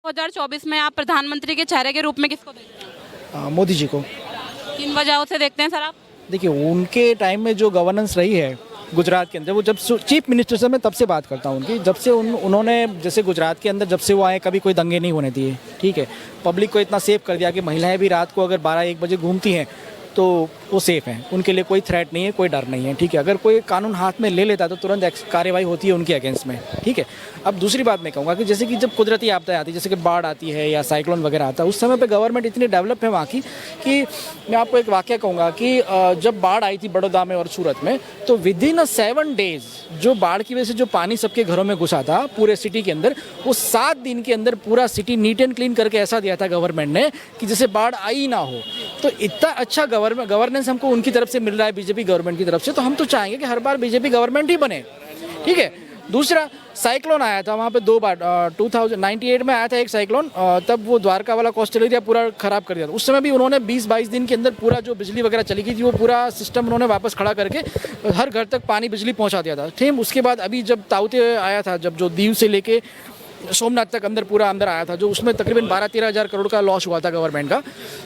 2024 में आप प्रधानमंत्री के चेहरे के रूप में किसको देखते हैं? मोदी जी को। किन वजहों से देखते हैं सर आप? देखिए, उनके टाइम में जो गवर्नेंस रही है गुजरात के अंदर, वो जब चीफ मिनिस्टर से मैं तब से बात करता हूँ उनकी, जब से उन्होंने जैसे गुजरात के अंदर जब से वो आए कभी कोई दंगे नहीं होने दिए, ठीक है। पब्लिक को इतना सेफ कर दिया कि महिलाएं भी रात को अगर 12-1 बजे घूमती हैं तो वो सेफ़ हैं, उनके लिए कोई थ्रेट नहीं है, कोई डर नहीं है, ठीक है। अगर कोई कानून हाथ में ले लेता है तो तुरंत कार्रवाई होती है उनके अगेंस्ट में, ठीक है। अब दूसरी बात मैं कहूँगा कि जैसे कि जब कुदरती आपदाएं आती है, जैसे कि बाढ़ आती है या साइक्लोन वगैरह आता है, उस समय पे गवर्नमेंट इतनी डेवलप है वहाँ की कि मैं आपको एक वाक़या कहूँगा कि जब बाढ़ आई थी बड़ौदा में और सूरत में, तो विदिन 7 डेज़ जो बाढ़ की वजह से जो पानी सबके घरों में घुसा था पूरे सिटी के अंदर, वो 7 दिन के अंदर पूरा सिटी नीट एंड क्लीन करके ऐसा दिया था गवर्नमेंट ने कि जैसे बाढ़ आई ना हो। तो इतना अच्छा गवर्नेंस हमको उनकी तरफ से मिल रहा है, बीजेपी गवर्नमेंट की तरफ से, तो हम तो चाहेंगे कि हर बार बीजेपी गवर्नमेंट ही बने, ठीक है। दूसरा, साइक्लोन आया था वहाँ पे 2 बार, 2098 में आया था एक साइक्लोन, तब वो द्वारका वाला कोस्टल एरिया पूरा ख़राब कर दिया था। उस समय भी उन्होंने 20-22 दिन के अंदर पूरा जो बिजली वगैरह चली गई थी वो पूरा सिस्टम उन्होंने वापस खड़ा करके हर घर तक पानी बिजली पहुँचा दिया था, ठीक। उसके बाद अभी जब ताउते आया था, जब जो दीव से लेके सोमनाथ तक पूरा अंदर आया था, जो उसमें तकरीबन 12-13 हज़ार करोड़ का लॉस हुआ था गवर्नमेंट का,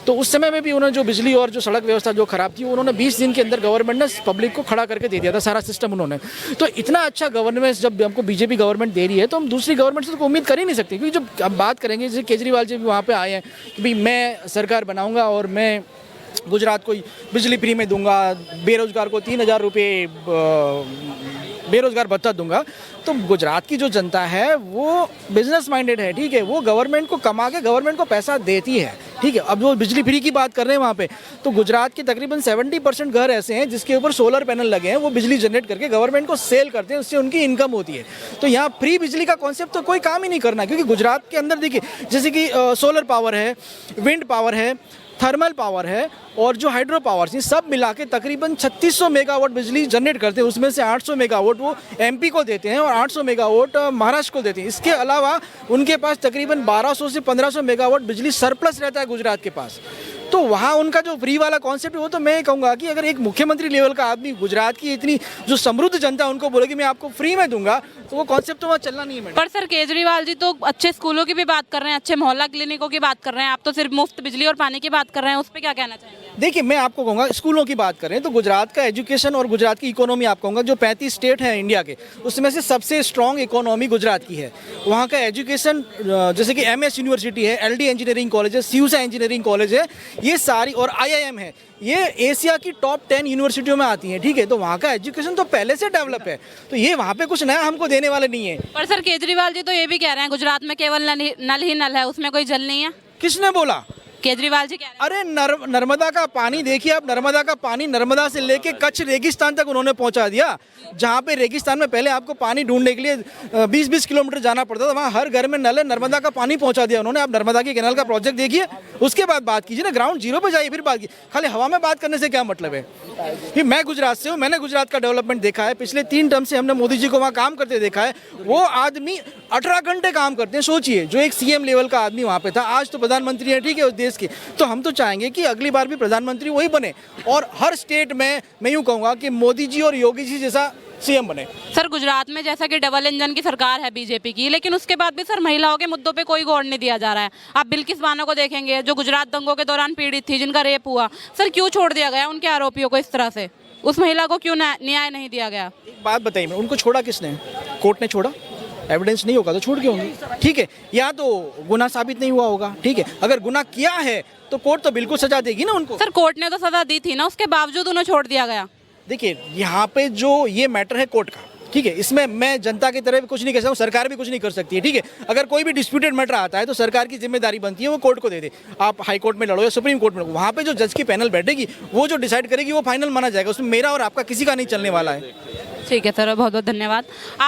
तो उस समय में भी उन्होंने जो बिजली और जो सड़क व्यवस्था जो खराब थी, उन्होंने 20 दिन के अंदर गवर्नमेंट ने पब्लिक को खड़ा करके दे दिया था सारा सिस्टम उन्होंने। तो इतना अच्छा गवर्नेंस जब हमको बीजेपी गवर्नमेंट दे रही है तो हम दूसरी गवर्नमेंट से तो उम्मीद कर ही नहीं सकते, क्योंकि जब अब बात करेंगे जैसे केजरीवाल जी भी वहाँ पर आए हैं कि भाई मैं सरकार बनाऊँगा और मैं गुजरात को बिजली फ्री में दूंगा, बेरोजगार को 3,000 रुपये बेरोजगार भत्ता दूंगा। तो गुजरात की जो जनता है वो बिजनेस माइंडेड है, ठीक है। वो गवर्नमेंट को कमा के गवर्नमेंट को पैसा देती है, ठीक है। अब जो बिजली फ्री की बात कर रहे हैं वहाँ पे, तो गुजरात के तकरीबन 70% घर ऐसे हैं जिसके ऊपर सोलर पैनल लगे हैं, वो बिजली जनरेट करके गवर्नमेंट को सेल करते हैं, उससे उनकी इनकम होती है। तो यहाँ फ्री बिजली का कॉन्सेप्ट तो कोई काम ही नहीं करना, क्योंकि गुजरात के अंदर देखिए जैसे कि सोलर पावर है, विंड पावर है, थर्मल पावर है और जो हाइड्रो पावर थी, सब मिला के तकरीबन 3600 मेगावाट बिजली जनरेट करते हैं। उसमें से 800 मेगावाट वो एमपी को देते हैं और 800 मेगावाट महाराष्ट्र को देते हैं। इसके अलावा उनके पास तकरीबन 1200 से 1500 मेगावाट बिजली सरप्लस रहता है गुजरात के पास। तो वहाँ उनका जो फ्री वाला कॉन्सेप्ट है वो तो मैं कहूँगा कि अगर एक मुख्यमंत्री लेवल का आदमी गुजरात की इतनी जो समृद्ध जनता है उनको बोलेगी मैं आपको फ्री में दूंगा, तो वो कॉन्सेप्ट तो वहाँ चलना नहीं है मैडम। पर सर केजरीवाल जी तो अच्छे स्कूलों की भी बात कर रहे हैं, अच्छे मोहल्ला क्लिनिकों की बात कर रहे हैं, आप तो सिर्फ मुफ्त बिजली और पानी की बात कर रहे हैं, उस पर क्या कहना चाहेंगे? देखिए, मैं आपको कहूँगा स्कूलों की बात करें तो गुजरात का एजुकेशन और गुजरात की इकोनॉमी आप कहूँगा जो 35 स्टेट हैं इंडिया के, उसमें से सबसे स्ट्रॉन्ग इकोनॉमी गुजरात की है। वहाँ का एजुकेशन जैसे कि MS यूनिवर्सिटी है, LD इंजीनियरिंग कॉलेज है, CUSA इंजीनियरिंग कॉलेज है, ये सारी, और IIM है, ये एशिया की टॉप 10 यूनिवर्सिटियों में आती हैं, ठीक है। तो वहाँ का एजुकेशन तो पहले से डेवलप है, तो ये वहाँ पे कुछ नया हमको देने वाले नहीं है। पर सर केजरीवाल जी तो ये भी कह रहे हैं गुजरात में केवल नल ही नल है, उसमें कोई जल नहीं है। किसने बोला? केजरीवाल जी कह रहे हैं। अरे नर्मदा का पानी देखिए आप, नर्मदा का पानी नर्मदा से लेके कच्छ रेगिस्तान तक उन्होंने पहुंचा दिया। जहाँ पे रेगिस्तान में पहले आपको पानी ढूंढने के लिए 20-20 किलोमीटर जाना पड़ता था, वहाँ हर घर में नल है, नर्मदा का पानी पहुंचा दिया उन्होंने। आप नर्मदा की कैनाल का प्रोजेक्ट देखिए, उसके बाद बात कीजिए ना, ग्राउंड जीरो पे जाइए फिर बात कीजिए। खाली हवा में बात करने से क्या मतलब है? कि मैं गुजरात से हूँ, मैंने गुजरात का डेवलपमेंट देखा है, पिछले 3 टर्म से हमने मोदी जी को वहाँ काम करते देखा है। वो आदमी 18 घंटे काम करते हैं, सोचिए, जो एक CM लेवल का आदमी वहाँ पे था, आज तो प्रधानमंत्री है, ठीक है, उस देश के। तो हम तो चाहेंगे कि अगली बार भी प्रधानमंत्री वही बने और हर स्टेट में मैं यूँ कहूँगा कि मोदी जी और योगी जी जैसा CM बने। सर गुजरात में जैसा कि डबल इंजन की सरकार है बीजेपी की, लेकिन उसके बाद भी सर महिलाओं के मुद्दों पे कोई गौर नहीं दिया जा रहा है। आप बिल्किस बानो को देखेंगे जो गुजरात दंगों के दौरान पीड़ित थी, जिनका रेप हुआ, सर क्यों छोड़ दिया गया उनके आरोपियों को? इस तरह से उस महिला को क्यों न्याय नहीं दिया गया? एक बात बताइए, उनको छोड़ा किसने? कोर्ट ने छोड़ा? एविडेंस नहीं होगा तो छोड़ के होंगे, ठीक है। या तो गुनाह साबित नहीं हुआ होगा, ठीक है। अगर गुनाह किया है तो कोर्ट तो बिल्कुल सजा देगी ना उनको। सर कोर्ट ने तो सजा दी थी ना, उसके बावजूद उन्हें छोड़ दिया गया। देखिए, यहाँ पे जो ये मैटर है कोर्ट का, ठीक है, इसमें मैं जनता की तरह भी कुछ नहीं कह सकता हूँ, सरकार भी कुछ नहीं कर सकती है, ठीक है। अगर कोई भी डिस्प्यूटेड मैटर आता है तो सरकार की जिम्मेदारी बनती है वो कोर्ट को दे दे। आप हाई कोर्ट में लड़ो या सुप्रीम कोर्ट में लड़ो, वहाँ पे जो जज की पैनल बैठेगी वो जो डिसाइड करेगी वो फाइनल माना जाएगा, उसमें मेरा और आपका किसी का नहीं चलने वाला है। ठीक है सर, बहुत बहुत धन्यवाद। आप